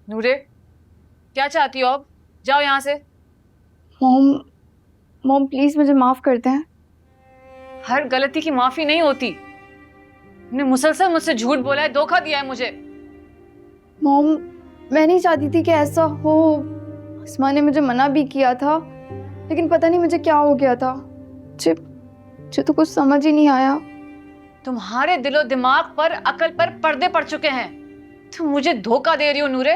नूरे, क्या चाहती हो अब? जाओ यहाँ से। मॉम मॉम प्लीज मुझे माफ कर दें। हर गलती की माफी नहीं होती। तुमने मुसलसल मुझसे झूठ बोला है, धोखा दिया है मुझे। मॉम मैं नहीं चाहती थी कि ऐसा हो। आसमा ने मुझे मना भी किया था, लेकिन पता नहीं मुझे क्या हो गया था। मुझे तो कुछ समझ ही नहीं आया। तुम्हारे दिलो दिमाग पर, अकल पर पर्दे पड़ चुके हैं। तुम मुझे धोखा दे रही हो नूरे।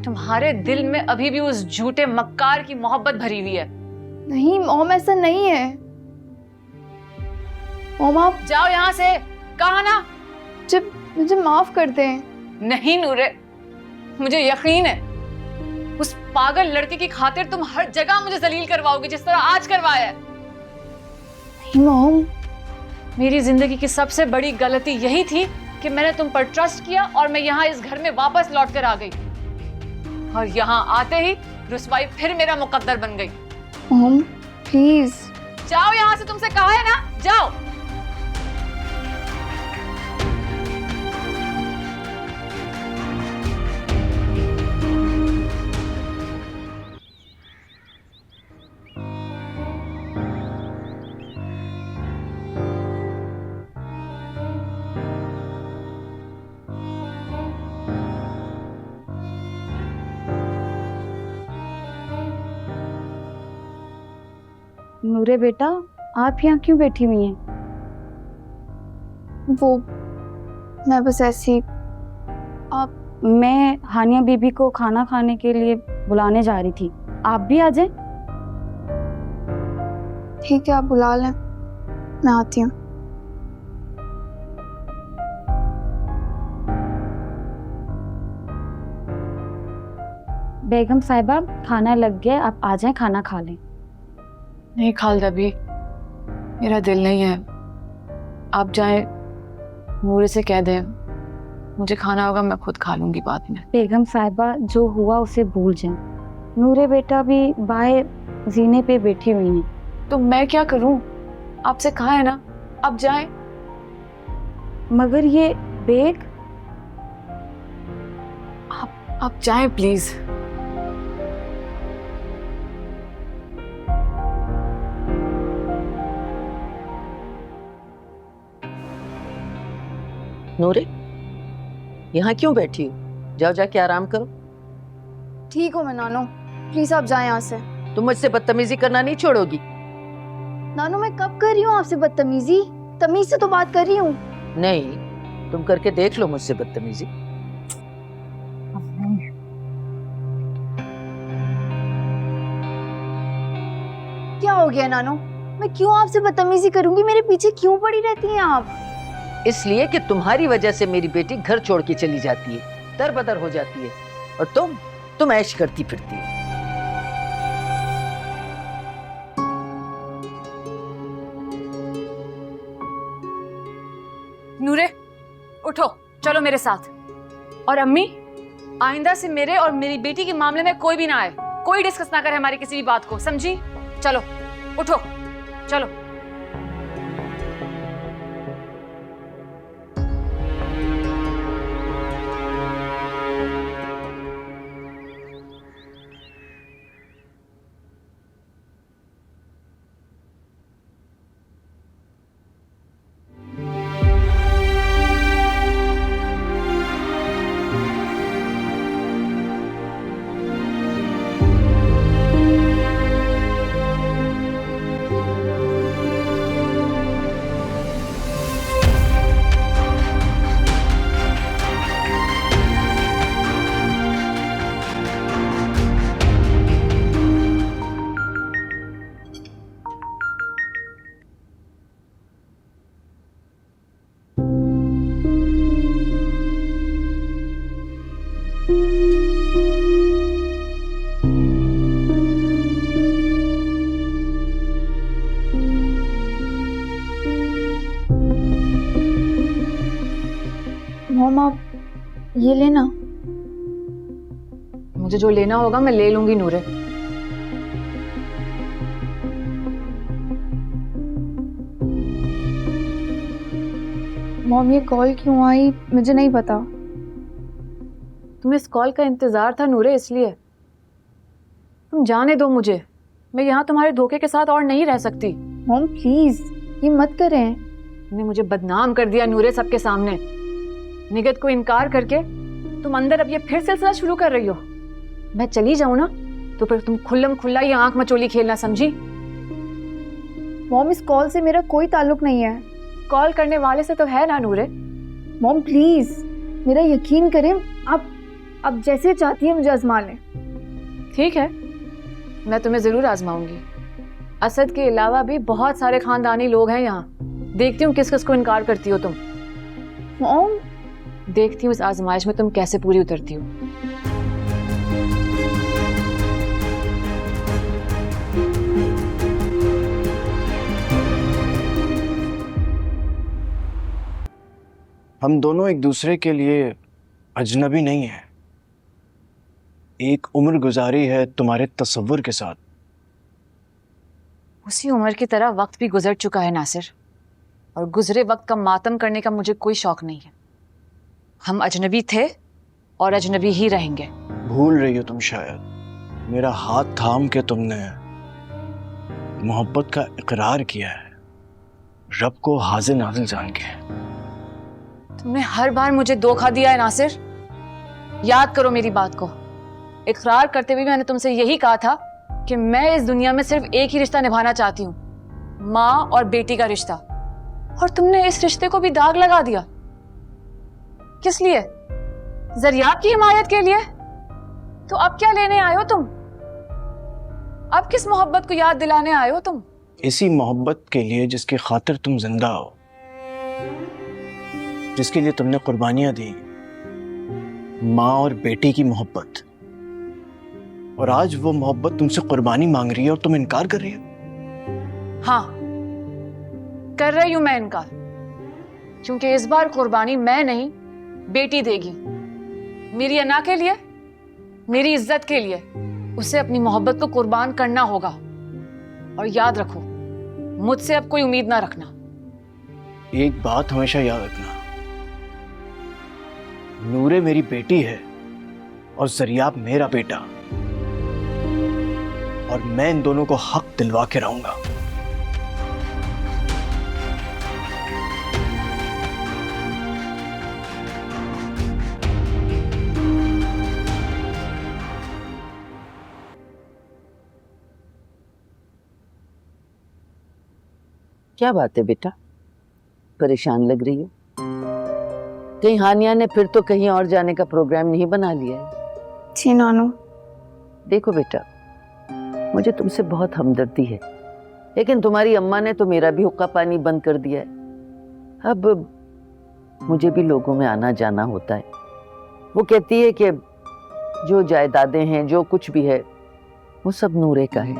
तुम्हारे दिल में अभी भी उस झूठे मक्कार की मोहब्बत भरी हुई है। नहीं मॉम, ऐसा नहीं है। मॉम आप जाओ यहाँ से, कहा ना। मुझे माफ कर दें। नहीं नूरे, मुझे यकीन है उस पागल लड़के की खातिर तुम हर जगह मुझे जलील करवाओगे, जिस तरह आज करवाया है। नहीं मॉम, मेरी जिंदगी की सबसे बड़ी गलती यही थी कि मैंने तुम पर ट्रस्ट किया और मैं यहाँ इस घर में वापस लौट कर आ गई, और यहाँ आते ही रुसवाई फिर मेरा मुकद्दर बन गई। Mom please. जाओ यहाँ से, तुमसे कहा है ना, जाओ। नूरे बेटा, आप यहाँ क्यों बैठी हुई हैं? वो मैं बस ऐसी। मैं हानिया बीबी को खाना खाने के लिए बुलाने जा रही थी, आप भी आ जाएं। ठीक है, आप बुला लें, मैं आती हूँ। बेगम साहिबा, खाना लग गया, आप आ जाएं, खाना खा लें। नहीं खालदा भी, मेरा दिल नहीं है। आप जाएं, नूरे से कह दें मुझे खाना होगा, मैं खुद खा लूंगी बाद में। बेगम साहिबा, जो हुआ उसे भूल जाएं। नूरे बेटा भी बाहर जीने पे बैठी हुई हैं। तो मैं क्या करूं? आपसे कहा है ना, आप जाएं। मगर ये बेग, आप जाएं प्लीज। नूरे, यहाँ क्यों बैठी हो? जाओ जाके आराम करो। ठीक हो मैं नानो, प्लीज आप जाएं यहाँ से। तुम मुझसे बदतमीजी करना नहीं छोड़ोगी? नानो मैं कब कर रही हूँ आपसे बदतमीजी? तमीज से तो बात कर रही हूँ। नहीं, तुम करके देख लो मुझसे बदतमीजी। क्या हो गया नानो? मैं क्यों आपसे बदतमीजी करूंगी? मेरे पीछे क्यों पड़ी रहती हैं आप? इसलिए कि तुम्हारी वजह से मेरी बेटी घर छोड़ के चली जाती है, दरबदर हो जाती है, और तुम ऐश करती फिरती हो। नूरे, उठो, चलो मेरे साथ। और अम्मी, आइंदा से मेरे और मेरी बेटी के मामले में कोई भी ना आए, कोई डिस्कस ना करे हमारी किसी भी बात को, समझी? चलो उठो, चलो। मॉम आप ये लेना। मुझे जो लेना होगा मैं ले लूंगी नूरे। मॉम ये कॉल क्यों आई मुझे नहीं पता। तुम्हें इस कॉल का इंतजार था नूरे, इसलिए। तुम जाने दो मुझे, मैं यहाँ तुम्हारे धोखे के साथ और नहीं रह सकती। मॉम प्लीज ये मत करें। तुमने मुझे बदनाम कर दिया नूरे सबके सामने। निगत को इनकार करके तुम अंदर अब ये फिर सिलसिला शुरू कर रही हो। मैं चली जाऊं ना तो फिर तुम खुल्लम खुल्ला ये आंख मचोली खेलना, समझी? मॉम इस कॉल से मेरा कोई ताल्लुक नहीं है। कॉल करने वाले से तो है ना नूरे। मॉम प्लीज मेरा यकीन करें, आप जैसे चाहती हैं मुझे आजमा लें। ठीक है, मैं तुम्हें जरूर आजमाऊंगी। असद के अलावा भी बहुत सारे खानदानी लोग हैं यहाँ। देखती हूँ किस किस को इनकार करती हो तुम। मॉम देखती हूँ इस आजमाइश में तुम कैसे पूरी उतरती हो। हम दोनों एक दूसरे के लिए अजनबी नहीं हैं। एक उम्र गुजारी है तुम्हारे तसव्वुर के साथ। उसी उम्र की तरह वक्त भी गुजर चुका है नासिर, और गुजरे वक्त का मातम करने का मुझे कोई शौक नहीं है। हम अजनबी थे और अजनबी ही रहेंगे। भूल रही हो तुम शायद। मेरा हाथ थाम के तुमने मोहब्बत का इकरार किया है, रब को हाजिर नाजिर जान के। तुमने हर बार मुझे धोखा दिया है नासिर। याद करो मेरी बात को। इकरार करते हुए मैंने तुमसे यही कहा था कि मैं इस दुनिया में सिर्फ एक ही रिश्ता निभाना चाहती हूँ, माँ और बेटी का रिश्ता। और तुमने इस रिश्ते को भी दाग लगा दिया। किस लिए? जरियाब की हिमायत के लिए। तो अब क्या लेने आए हो तुम? अब किस मोहब्बत को याद दिलाने आए हो तुम? इसी मोहब्बत के लिए जिसकी खातिर तुम जिंदा हो, जिसके लिए तुमने कुर्बानियां दी, माँ और बेटी की मोहब्बत। और आज वो मोहब्बत तुमसे कुर्बानी मांग रही है और तुम इनकार कर रही हो। हाँ, कर रही हूं मैं इनकार, क्योंकि इस बार कुर्बानी मैं नहीं बेटी देगी। मेरी अना के लिए, मेरी इज्जत के लिए उसे अपनी मोहब्बत को कुर्बान करना होगा। और याद रखो, मुझसे अब कोई उम्मीद ना रखना। एक बात हमेशा याद रखना, नूरे मेरी बेटी है और जरियाब मेरा बेटा, और मैं इन दोनों को हक दिलवा के रहूंगा। क्या बात है बेटा, परेशान लग रही हो? कहीं हानिया ने फिर तो कहीं और जाने का प्रोग्राम नहीं बना लिया है? जी नानू। देखो बेटा, मुझे तुमसे बहुत हमदर्दी है, लेकिन तुम्हारी अम्मा ने तो मेरा भी हुक्का पानी बंद कर दिया है। अब मुझे भी लोगों में आना जाना होता है। वो कहती है कि जो जायदादें हैं, जो कुछ भी है, वो सब नूरे का है।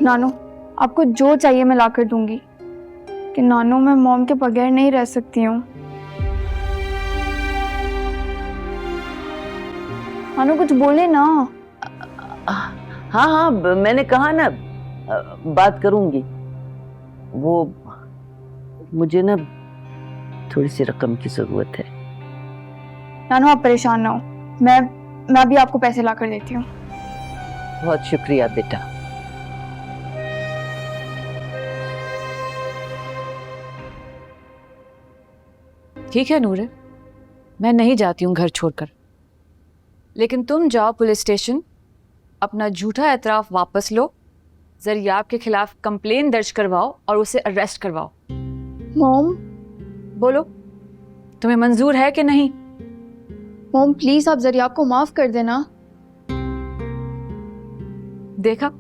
नानू आपको जो चाहिए मैं ला कर दूंगी, कि नानू मैं मॉम के बगैर नहीं रह सकती हूँ। नानू कुछ बोले ना। हाँ हाँ, मैंने कहा ना, बात करूंगी। वो मुझे ना थोड़ी सी रकम की जरूरत है। नानू आप परेशान ना हो, मैं अभी आपको पैसे ला कर देती हूँ। बहुत शुक्रिया बेटा। ठीक है नूरे, मैं नहीं जाती हूँ घर छोड़कर, लेकिन तुम जाओ पुलिस स्टेशन, अपना झूठा एतराफ वापस लो, जरियाब के खिलाफ कंप्लेन दर्ज करवाओ और उसे अरेस्ट करवाओ। मॉम बोलो, तुम्हें मंजूर है कि नहीं? मॉम प्लीज आप जरियाब को माफ कर देना। देखा,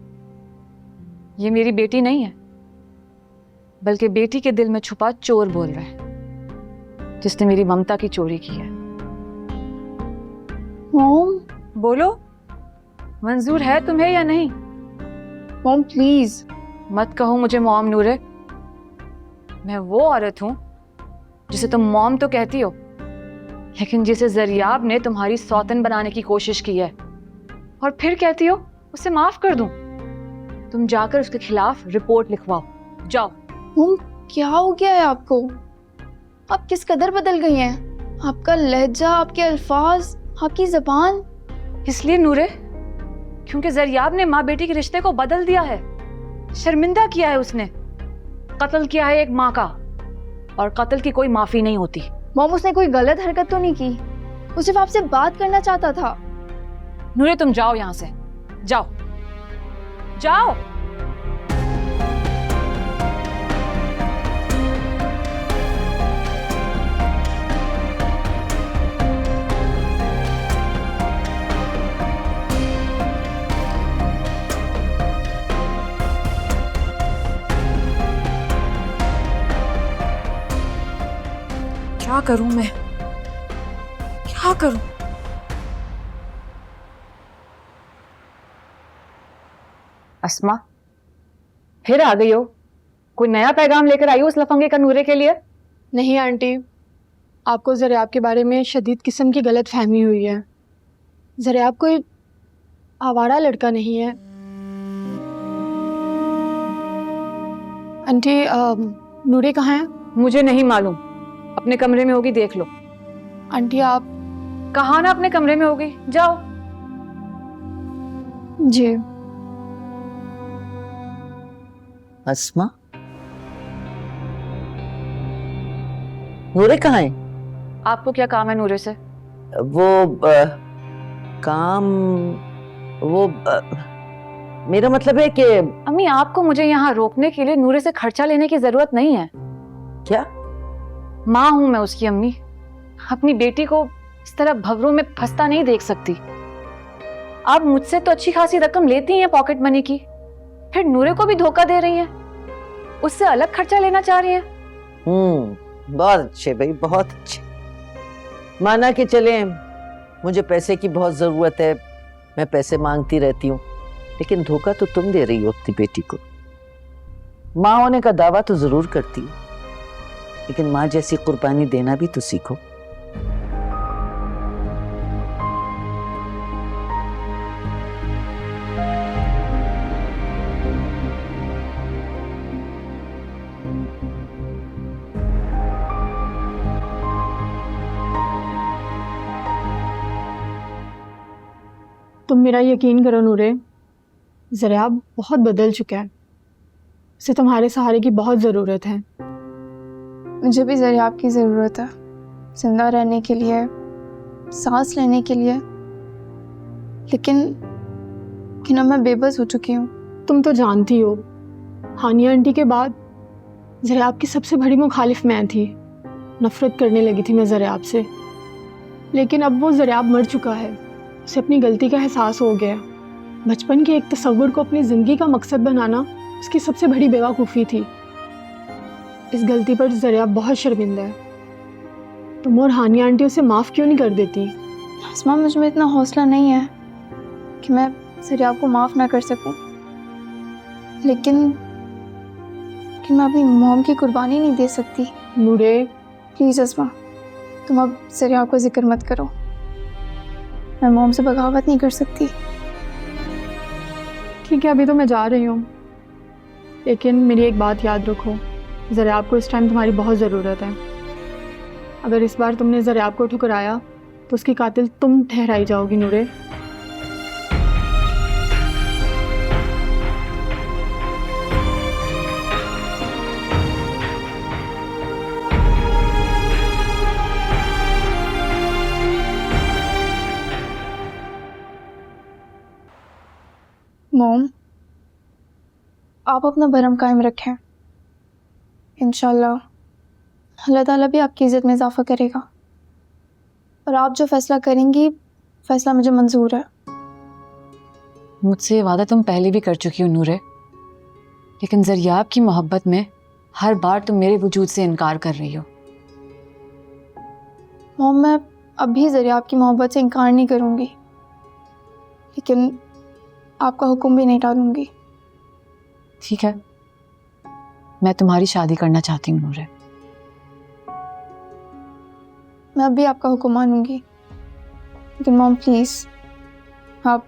ये मेरी बेटी नहीं है, बल्कि बेटी के दिल में छुपा चोर बोल रहा है, जिसने मेरी ममता की चोरी की है। मॉम बोलो, मंजूर है तुम्हें या नहीं? Mom please. मत कहो मुझे मॉम नूरे। मैं वो औरत हूं जिसे तुम मॉम तो कहती हो, लेकिन जिसे जरियाब ने तुम्हारी सौतन बनाने की कोशिश की है, और फिर कहती हो उसे माफ कर दूं। तुम जाकर उसके खिलाफ रिपोर्ट लिखवाओ, जाओ। मॉम क्या हो गया है आपको? आप किस कदर बदल गई हैं? आपका लहजा, आपके अल्फाज, आपकी ज़बान। इसलिए नूरे क्योंकि जरियाब ने माँ बेटी के रिश्ते को बदल दिया है, शर्मिंदा किया है उसने, कत्ल किया है एक माँ का, और कत्ल की कोई माफी नहीं होती। मॉम उसने कोई गलत हरकत तो नहीं की, वो सिर्फ आपसे बात करना चाहता था। नूरे तुम जाओ यहाँ से, जाओ जाओ। क्या करूं मैं, क्या करूं? अस्मा फिर आ गई हो? कोई नया पैगाम लेकर आई हो उस लफंगे का नूरे के लिए? नहीं आंटी, आपको ज़रियाब के बारे में शदीद किस्म की गलत फहमी हुई है। ज़रियाब कोई आवारा लड़का नहीं है। आंटी नूरे कहाँ है? मुझे नहीं मालूम, अपने कमरे में होगी, देख लो। आंटी आप। कहा ना अपने कमरे में होगी, जाओ। जी। अस्मा, नूरे कहाँ है? आपको क्या काम है नूरे से? वो काम, वो मेरा मतलब है कि अम्मी आपको मुझे यहाँ रोकने के लिए नूरे से खर्चा लेने की जरूरत नहीं है। क्या? माँ हूं मैं उसकी अम्मी, अपनी बेटी को इस तरह भंवरों में फंसता नहीं देख सकती। आप मुझसे तो अच्छी खासी रकम लेती हैं पॉकेट मनी की, फिर नूरे को भी धोखा दे रही हैं, उससे अलग खर्चा लेना चाह रही हैं। बहुत अच्छे भाई, बहुत अच्छे। माना कि चले मुझे पैसे की बहुत जरूरत है, मैं पैसे मांगती रहती हूँ, लेकिन धोखा तो तुम दे रही हो अपनी बेटी को। माँ होने का दावा तो जरूर करती हो, लेकिन माँ जैसी कुर्बानी देना भी तो सीखो। तुम मेरा यकीन करो नूरे, ज़रियाब बहुत बदल चुका है, उसे तुम्हारे सहारे की बहुत ज़रूरत है। मुझे भी ज़रियाब की ज़रूरत है, जिंदा रहने के लिए, सांस लेने के लिए, लेकिन अब मैं बेबस हो चुकी हूँ। तुम तो जानती हो, हानिया आंटी के बाद ज़रियाब की सबसे बड़ी मुखालिफ मैं थी। नफरत करने लगी थी मैं ज़रियाब से, लेकिन अब वो ज़रियाब मर चुका है, उसे अपनी गलती का एहसास हो गया। बचपन के एक तस्वुर को अपनी ज़िंदगी का मकसद बनाना उसकी सबसे बड़ी बेवकूफ़ी थी। इस गलती पर ज़रियाब बहुत शर्मिंदा है। तुम और हानिया आंटी उसे माफ़ क्यों नहीं कर देती? अस्मा, मुझ में इतना हौसला नहीं है कि मैं ज़रियाब को माफ़ ना कर सकूं, लेकिन मैं अपनी मॉम की कुर्बानी नहीं दे सकती। नूरे प्लीज़ अस्मा, तुम अब ज़रियाब को जिक्र मत करो, मैं मॉम से बगावत नहीं कर सकती। ठीक है, अभी तो मैं जा रही हूँ, लेकिन मेरी एक बात याद रखो, ज़रियाब को इस टाइम तुम्हारी बहुत ज़रूरत है। अगर इस बार तुमने ज़रियाब को ठुकराया तो उसकी कातिल तुम ठहराई जाओगी नूरे। मॉम, आप अपना भरम कायम रखें, इंशाल्लाह अल्लाह ताला भी आपकी इज़्ज़त में इजाफ़ा करेगा, और आप जो फ़ैसला करेंगी फ़ैसला मुझे मंजूर है। मुझसे ये वादा तुम पहले भी कर चुकी हो नूरे, लेकिन ज़रियाब की मोहब्बत में हर बार तुम मेरे वजूद से इनकार कर रही हो। मॉम, मैं अब भी ज़रियाब की मोहब्बत से इनकार नहीं करूँगी, लेकिन आपका हुक्म भी नहीं टालूंगी। ठीक है, मैं तुम्हारी शादी करना चाहती हूँ नूरे। मैं अब भी आपका हुक्म मानूंगी, लेकिन मॉम प्लीज़, आप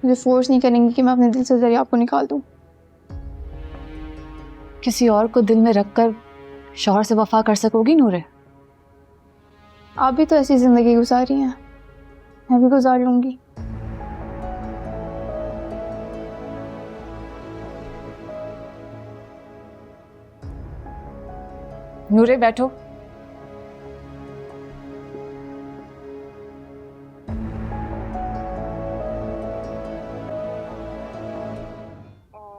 मुझे फोर्स नहीं करेंगी कि मैं अपने दिल से ज़रियाब को निकाल दूँ। किसी और को दिल में रखकर शौहर से वफा कर सकोगी नूरे? आप भी तो ऐसी ज़िंदगी गुजारी हैं, मैं भी गुजार लूंगी। नूरे बैठो।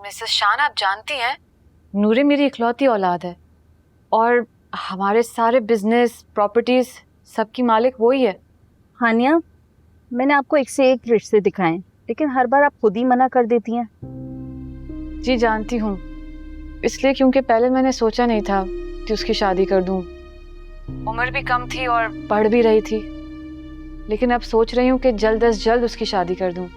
मिसेस शान, आप जानती हैं नूरे मेरी इकलौती औलाद है और हमारे सारे बिजनेस प्रॉपर्टीज सबकी मालिक वही है। हानिया, मैंने आपको एक से एक रिश्ते दिखाए लेकिन हर बार आप खुद ही मना कर देती हैं। जी जानती हूँ, इसलिए क्योंकि पहले मैंने सोचा नहीं था कि उसकी शादी कर दूँ। उम्र भी कम थी और पढ़ भी रही थी, लेकिन अब सोच रही हूँ कि जल्द अज जल्द उसकी शादी कर दूँ।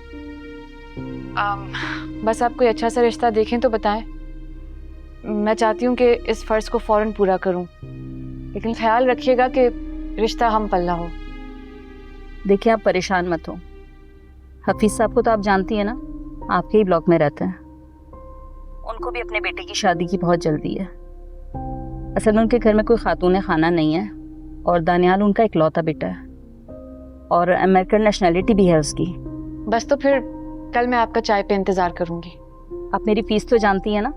बस आप कोई अच्छा सा रिश्ता देखें तो बताएं। मैं चाहती हूँ कि इस फ़र्ज़ को फ़ौरन पूरा करूँ, लेकिन ख्याल रखिएगा कि रिश्ता हम पल्ला हो। देखिए, आप परेशान मत हो। हफीज़ साहब को तो आप जानती हैं ना, आपके ही ब्लॉक में रहते हैं। उनको भी अपने बेटे की शादी की बहुत जल्दी है। असल में उनके घर में कोई खातून खाना नहीं है और दानियाल उनका इकलौता बेटा है और अमेरिकन नेशनैलिटी भी है उसकी। बस तो फिर कल मैं आपका चाय पे इंतज़ार करूँगी। आप मेरी फ़ीस तो जानती हैं ना?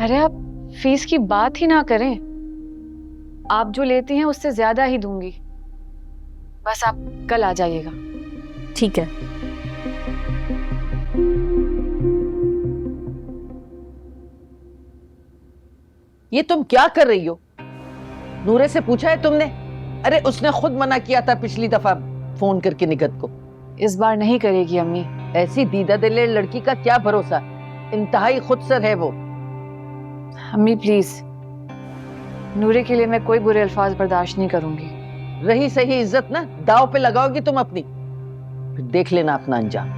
अरे आप फीस की बात ही ना करें, आप जो लेती हैं उससे ज़्यादा ही दूंगी। बस आप कल आ जाइएगा। ठीक है। ये तुम क्या कर रही हो? नूरे से पूछा है तुमने? अरे उसने खुद मना किया था पिछली दफा फोन करके निगत को। इस बार नहीं करेगी अम्मी। ऐसी दीदा दिले लड़की का क्या भरोसा, इंतहाई खुदसर है वो। अम्मी प्लीज, नूरे के लिए मैं कोई बुरे अल्फाज बर्दाश्त नहीं करूंगी। रही सही इज्जत ना दाव पे लगाओगी तुम अपनी, फिर देख लेना अपना अंजाम।